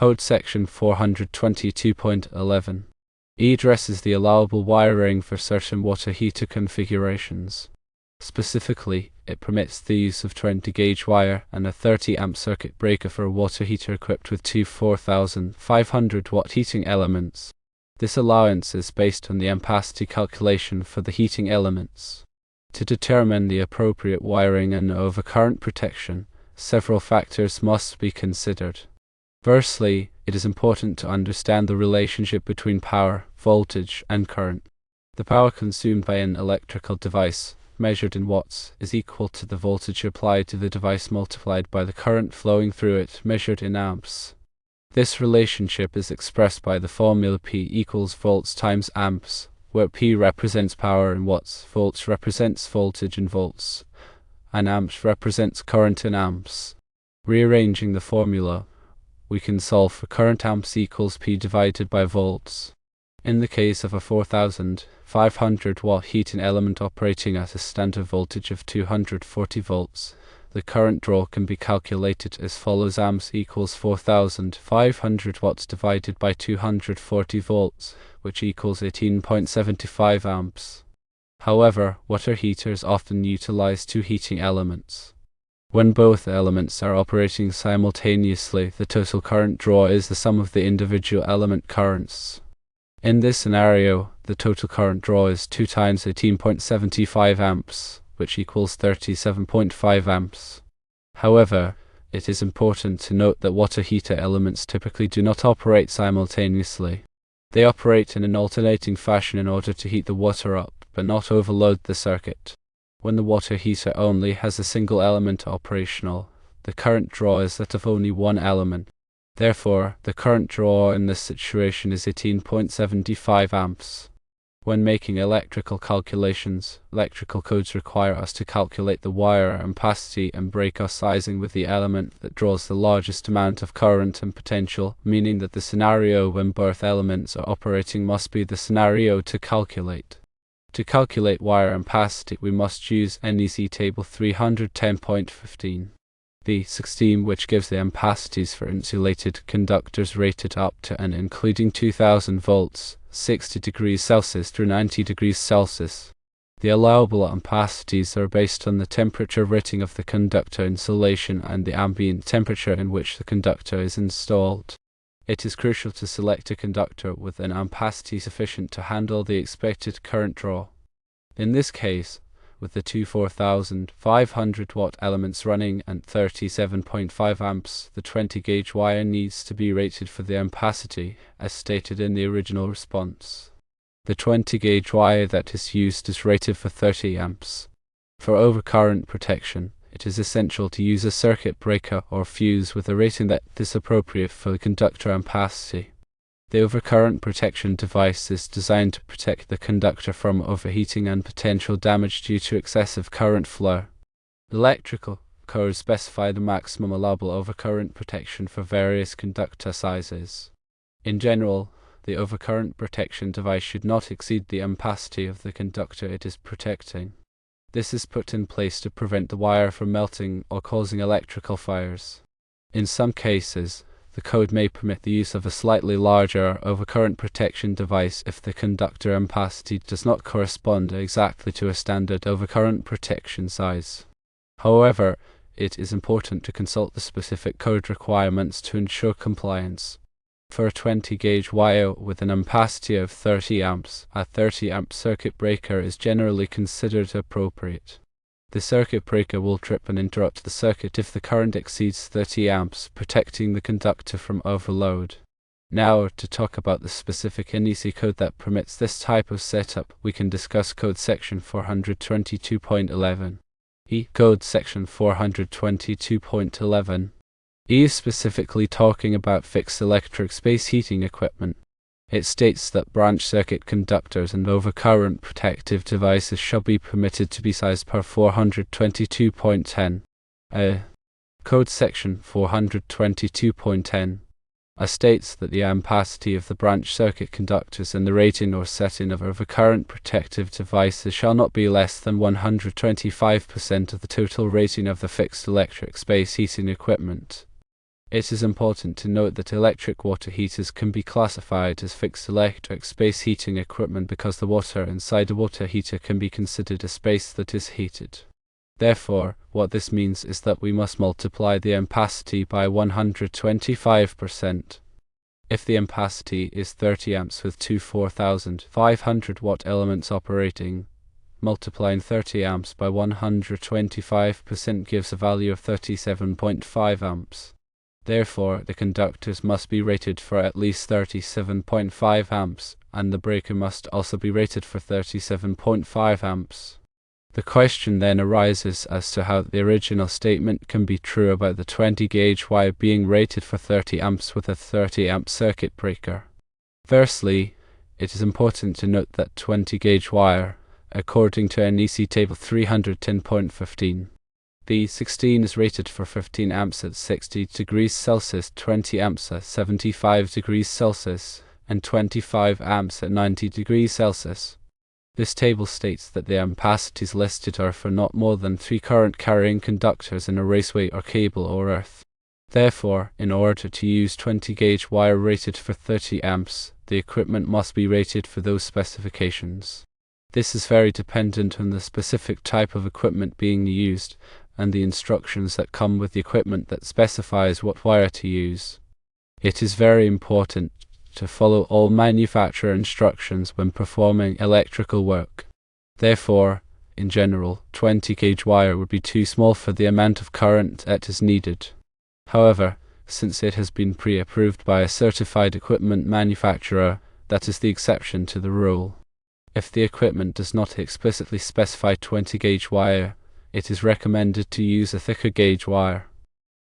Code Section 422.11. E addresses the allowable wiring for certain water heater configurations. Specifically, it permits the use of 20-gauge wire and a 30-amp circuit breaker for a water heater equipped with two 4,500-watt heating elements. This allowance is based on the ampacity calculation for the heating elements. To determine the appropriate wiring and overcurrent protection, several factors must be considered. Firstly, it is important to understand the relationship between power, voltage, and current. The power consumed by an electrical device, measured in watts, is equal to the voltage applied to the device multiplied by the current flowing through it, measured in amps. This relationship is expressed by the formula P equals volts times amps, where P represents power in watts, volts represents voltage in volts, and amps represents current in amps. Rearranging the formula, we can solve for current amps equals P divided by volts. In the case of a 4,500-watt heating element operating at a standard voltage of 240 volts, the current draw can be calculated as follows: amps equals 4,500 watts divided by 240 volts, which equals 18.75 amps. However, water heaters often utilize two heating elements. When both elements are operating simultaneously, the total current draw is the sum of the individual element currents. In this scenario, the total current draw is 2 times 18.75 amps, which equals 37.5 amps. However, it is important to note that water heater elements typically do not operate simultaneously. They operate in an alternating fashion in order to heat the water up, but not overload the circuit. When the water heater only has a single element operational, the current draw is that of only one element. Therefore, the current draw in this situation is 18.75 amps. When making electrical calculations, electrical codes require us to calculate the wire ampacity and breaker sizing with the element that draws the largest amount of current and potential, meaning that the scenario when both elements are operating must be the scenario to calculate. To calculate wire ampacity, we must use NEC Table 310.15. B16, which gives the ampacities for insulated conductors rated up to and including 2000 volts, 60 degrees Celsius through 90 degrees Celsius. The allowable ampacities are based on the temperature rating of the conductor insulation and the ambient temperature in which the conductor is installed. It is crucial to select a conductor with an ampacity sufficient to handle the expected current draw. In this case, with the two 4,500-watt elements running at 37.5 amps, the 20-gauge wire needs to be rated for the ampacity, as stated in the original response. The 20-gauge wire that is used is rated for 30 amps. For overcurrent protection, it is essential to use a circuit breaker or fuse with a rating that is appropriate for the conductor ampacity. The overcurrent protection device is designed to protect the conductor from overheating and potential damage due to excessive current flow. Electrical codes specify the maximum allowable overcurrent protection for various conductor sizes. In general, the overcurrent protection device should not exceed the ampacity of the conductor it is protecting. This is put in place to prevent the wire from melting or causing electrical fires. In some cases, the code may permit the use of a slightly larger overcurrent protection device if the conductor ampacity does not correspond exactly to a standard overcurrent protection size. However, it is important to consult the specific code requirements to ensure compliance. For a 20-gauge wire with an ampacity of 30 amps, a 30-amp circuit breaker is generally considered appropriate. The circuit breaker will trip and interrupt the circuit if the current exceeds 30 amps, protecting the conductor from overload. Now, to talk about the specific NEC code that permits this type of setup, we can discuss Code Section 422.11. E. Code Section 422.11. E is specifically talking about fixed electric space heating equipment. It states that branch circuit conductors and overcurrent protective devices shall be permitted to be sized per 422.10. Code Section 422.10 states that the ampacity of the branch circuit conductors and the rating or setting of overcurrent protective devices shall not be less than 125% of the total rating of the fixed electric space heating equipment. It is important to note that electric water heaters can be classified as fixed electric space heating equipment because the water inside a water heater can be considered a space that is heated. Therefore, what this means is that we must multiply the ampacity by 125%. If the ampacity is 30 amps with two 4500 watt elements operating, multiplying 30 amps by 125% gives a value of 37.5 amps. Therefore, the conductors must be rated for at least 37.5 amps, and the breaker must also be rated for 37.5 amps. The question then arises as to how the original statement can be true about the 20-gauge wire being rated for 30 amps with a 30-amp circuit breaker. Firstly, it is important to note that 20-gauge wire, according to NEC table 310.15, B16 is rated for 15 amps at 60 degrees Celsius, 20 amps at 75 degrees Celsius, and 25 amps at 90 degrees Celsius. This table states that the ampacities listed are for not more than 3 current-carrying conductors in a raceway or cable or earth. Therefore, in order to use 20-gauge wire rated for 30 amps, the equipment must be rated for those specifications. This is very dependent on the specific type of equipment being used, and the instructions that come with the equipment that specifies what wire to use. It is very important to follow all manufacturer instructions when performing electrical work. Therefore, in general, 20-gauge wire would be too small for the amount of current that is needed. However, since it has been pre-approved by a certified equipment manufacturer, that is the exception to the rule. If the equipment does not explicitly specify 20-gauge wire, it is recommended to use a thicker gauge wire.